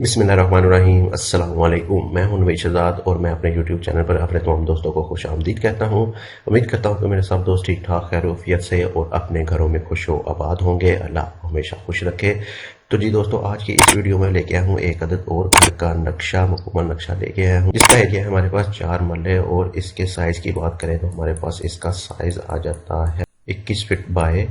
बिस्मिल्लाहिर्रहमानिर्रहीम अस्सलाम वालेकुम। मैं हूं नवीद शहजाद और मैं अपने YouTube चैनल पर अपने तमाम दोस्तों को खुश आमदीद कहता हूं। उम्मीद करता हूं कि मेरे सब दोस्त ठीक ठाक खैरियत से और अपने घरों में खुश हो आबाद होंगे। अल्लाह आपको हमेशा खुश रखे। तो जी दोस्तों, आज की इस वीडियो में लेके आया हूँ एक अदद और घर का नक्शा, मुकम्मल नक्शा लेके आया हूँ जिसका एरिया है हमारे पास 4 मरले। और इसके साइज की बात करें तो हमारे पास इसका साइज आ जाता है 21 फीट बाय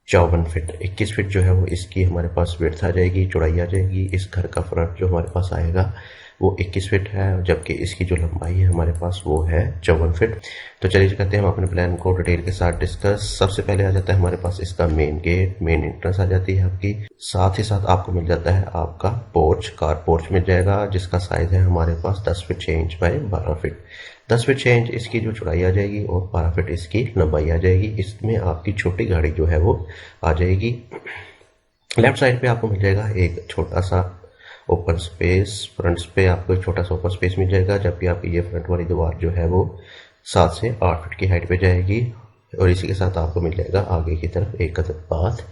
54 फीट। 21 फीट जो है वो इसकी हमारे पास विड्थ आ जाएगी, चौड़ाई आ जाएगी। इस घर का फ्रंट जो हमारे पास आएगा वो 21 फीट है, जबकि इसकी जो लंबाई है हमारे पास वो है 54 फीट। तो चलिए करते हैं हम अपने प्लान को डिटेल के साथ डिस्कस। सबसे पहले आ जाता है हमारे पास इसका मेन गेट, मेन एंट्रेंस आ जाती है आपकी। साथ ही साथ आपको मिल जाता है आपका पोर्च, कार पोर्च मिल जाएगा जिसका साइज है हमारे पास 10 feet 6 inch by 12 feet. 10 feet 6 inch इसकी जो चौड़ाई आ जाएगी और 12 फीट इसकी लंबाई आ जाएगी। इसमें आपकी छोटी गाड़ी जो है वो आ जाएगी। लेफ्ट साइड पे आपको मिल जाएगा एक छोटा सा ओपन स्पेस, फ्रंट पे आपको एक छोटा सा ओपन स्पेस मिल जाएगा, जबकि आपकी ये फ्रंट वाली दीवार जो है वो 7 से 8 फीट की हाइट पे जाएगी। और इसी के साथ आपको मिल जाएगा आगे की तरफ एक अदद बाथ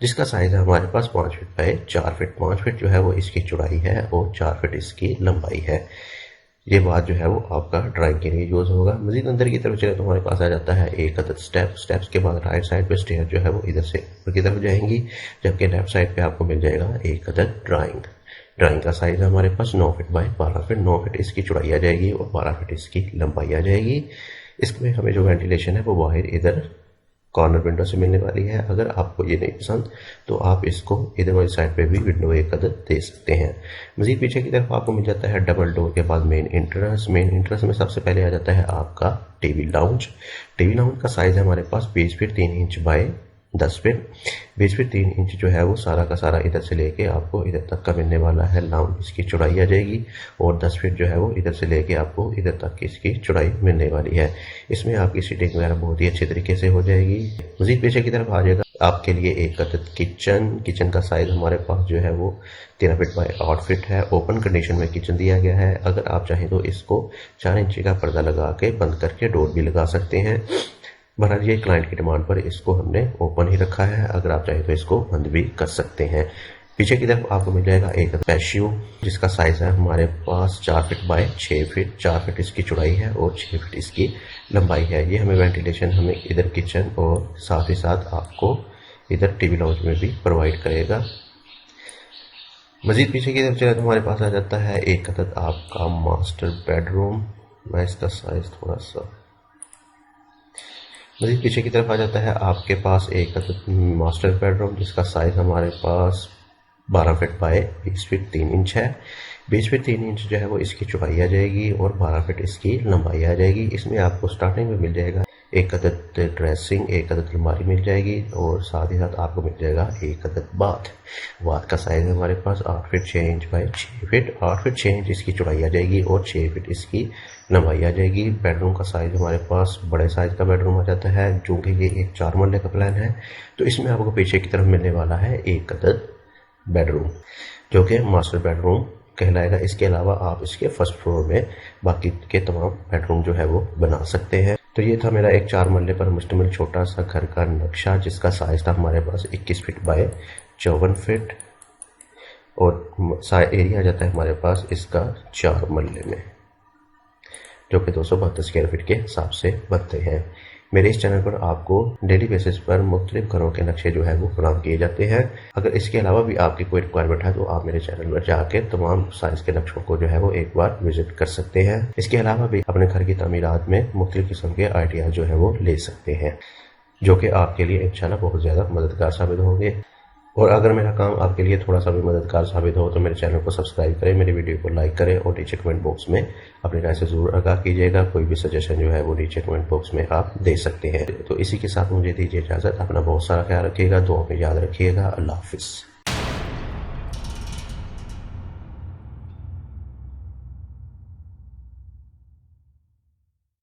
जिसका साइज है हमारे पास 5 फीट बाय 4 फीट। 5 फीट जो है वो इसकी चौड़ाई है और 4 फीट इसकी लंबाई है। ये बात जो है वो आपका ड्राइंग के लिए यूज होगा। मजीद अंदर की तरफ चले तो हमारे पास आ जाता है एक अदद स्टेप्स के बाद राइट साइड पे स्टेयर जो है वो इधर से ऊपर की तरफ जाएंगी, जबकि लेफ्ट साइड पे आपको मिल जाएगा एक अदद ड्राइंग का साइज है हमारे पास 9 फीट बाय 12 फीट। 9 फीट इसकी चौड़ाई आ जाएगी और 12 फीट इसकी लंबाई आ जाएगी। इसमें हमें जो वेंटिलेशन है वो बाहर इधर कॉर्नर विंडो से मिलने वाली है। अगर आपको ये नहीं पसंद तो आप इसको इधर वाली साइड पे भी विंडो एक अदद दे सकते हैं। मजीद पीछे की तरफ आपको मिल जाता है डबल डोर के बाद मेन एंट्रेंस में सबसे पहले आ जाता है आपका टीवी लाउंज का साइज है हमारे पास 20 feet 3 inch by 10 feet. 20 feet 3 inch जो है वो सारा का सारा इधर से लेके आपको इधर तक का मिलने वाला है। लाउंज इसकी चौड़ाई आ जाएगी और 10 फीट जो है वो इधर से लेके आपको इधर तक की इसकी चौड़ाई मिलने वाली है। इसमें आपकी सीटिंग वगैरह बहुत ही अच्छे तरीके से हो जाएगी। मजीद पीछे की तरफ आ जाएगा आपके लिए एक अदद किचन का साइज हमारे पास जो है वो 13 फीट बाय 8 फीट है। ओपन कंडीशन में किचन दिया गया है। अगर आप चाहें तो इसको 4 इंच का पर्दा लगा के बंद करके डोर भी लगा सकते हैं। बहरहाल ये क्लाइंट की डिमांड पर इसको हमने ओपन ही रखा है, अगर आप चाहें तो इसको बंद भी कर सकते हैं। पीछे की तरफ आपको मिल जाएगा एक पैशियो जिसका साइज है हमारे पास 4 फीट बाय 6 फीट। 4 फीट इसकी चौड़ाई है और 6 फीट इसकी लंबाई है। ये हमें वेंटिलेशन हमें इधर किचन और साथ ही साथ आपको इधर टीवी लाउंज में भी प्रोवाइड करेगा। मजीद पीछे की तरफ चले तो हमारे पास आ जाता है एक अदद आपका मास्टर बेडरूम। मैं इसका साइज थोड़ा सा मजीद पीछे की तरफ आ जाता है आपके पास एक अदद मास्टर बेडरूम जिसका साइज हमारे पास 12 फीट बाय 20 फीट 3 इंच है। 20 फीट 3 इंच जो है वो इसकी चौड़ाई आ जाएगी और 12 फीट इसकी लंबाई आ जाएगी। इसमें आपको स्टार्टिंग में मिल जाएगा एक अदद ड्रेसिंग, एक अदद अलमारी मिल जाएगी और साथ ही साथ आपको मिल जाएगा एक अदद बाथ का साइज है हमारे पास 8 feet 6 inch by 6 feet. 8 feet 6 inch इसकी चौड़ाई आ जाएगी और 6 फीट इसकी लंबाई आ जाएगी। बेडरूम का साइज हमारे पास बड़े साइज का बेडरूम आ जाता है, चूंकि ये एक 4 मरले का प्लान है तो इसमें आपको पीछे की तरफ मिलने वाला है एक अदद बेडरूम जो कि मास्टर बेडरूम कहलाएगा। इसके अलावा आप इसके फर्स्ट फ्लोर में बाकी के तमाम बेडरूम जो है वो बना सकते हैं। तो ये था मेरा एक 4 मरले पर मुश्तमिल छोटा सा घर का नक्शा जिसका साइज था हमारे पास 21 फीट बाय 54 फीट और एरिया आ जाता है हमारे पास इसका 4 मरले में, जो कि 272 स्क्वायर फीट के हिसाब से बनते हैं। मेरे इस चैनल पर आपको डेली बेसिस पर मुख्तलिफ घरों के नक्शे जो है वो फराहम किए जाते हैं। अगर इसके अलावा भी आपकी कोई रिक्वायरमेंट है तो आप मेरे चैनल पर जाकर तमाम साइज के नक्शों को जो है वो एक बार विजिट कर सकते हैं। इसके अलावा भी अपने घर की तमीरात में मुख्तलिफ किस्म के आइडियाज जो है वो ले सकते हैं, जो कि आपके लिए इंशाल्लाह बहुत ज़्यादा मददगार साबित होंगे। और अगर मेरा काम आपके लिए थोड़ा सा भी मददगार साबित हो तो मेरे चैनल को सब्सक्राइब करें, मेरे वीडियो को लाइक करें और नीचे कमेंट बॉक्स में अपनी राय से ज़रूर आगाह कीजिएगा। कोई भी सजेशन जो है वो नीचे कमेंट बॉक्स में आप दे सकते हैं। तो इसी के साथ मुझे दीजिए इजाज़त। अपना बहुत सारा ख्याल रखिएगा, दुआ में याद रखिएगा। अल्लाह हाफिज़।